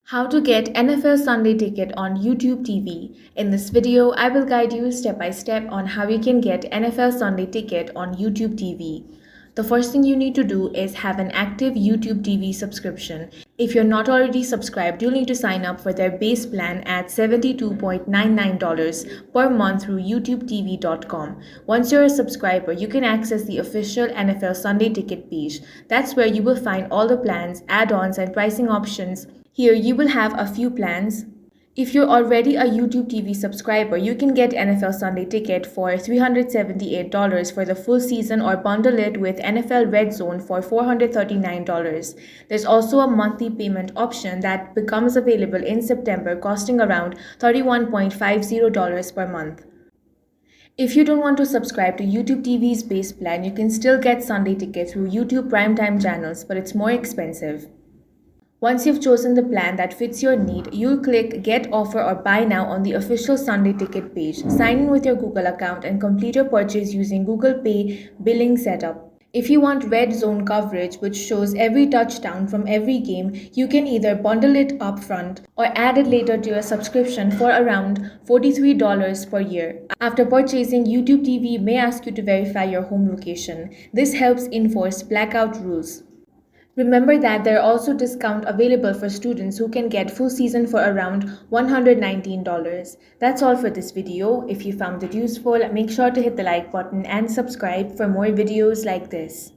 How to get NFL Sunday Ticket on YouTube TV. In this video, I will guide you step by step on how you can get NFL Sunday Ticket on YouTube TV. The first thing you need to do is have an active YouTube TV subscription. If you're not already subscribed, you'll need to sign up for their base plan at $72.99 per month through YouTubeTV.com. Once you're a subscriber, you can access the official NFL Sunday Ticket page. That's where you will find all the plans, add-ons, and pricing options. Here you will have a few plans. If you're already a YouTube TV subscriber, you can get NFL Sunday Ticket for $378 for the full season or bundle it with NFL Red Zone for $439. There's also a monthly payment option that becomes available in September, costing around $31.50 per month. If you don't want to subscribe to YouTube TV's base plan, you can still get Sunday Ticket through YouTube Primetime channels, but it's more expensive. Once you've chosen the plan that fits your need, you'll click Get Offer or Buy Now on the official Sunday Ticket page. Sign in with your Google account and complete your purchase using Google Pay billing setup. If you want Red Zone coverage, which shows every touchdown from every game, you can either bundle it upfront or add it later to your subscription for around $43 per year. After purchasing, YouTube TV may ask you to verify your home location. This helps enforce blackout rules. Remember that there are also discounts available for students who can get full season for around $119. That's all for this video. If you found it useful, make sure to hit the like button and subscribe for more videos like this.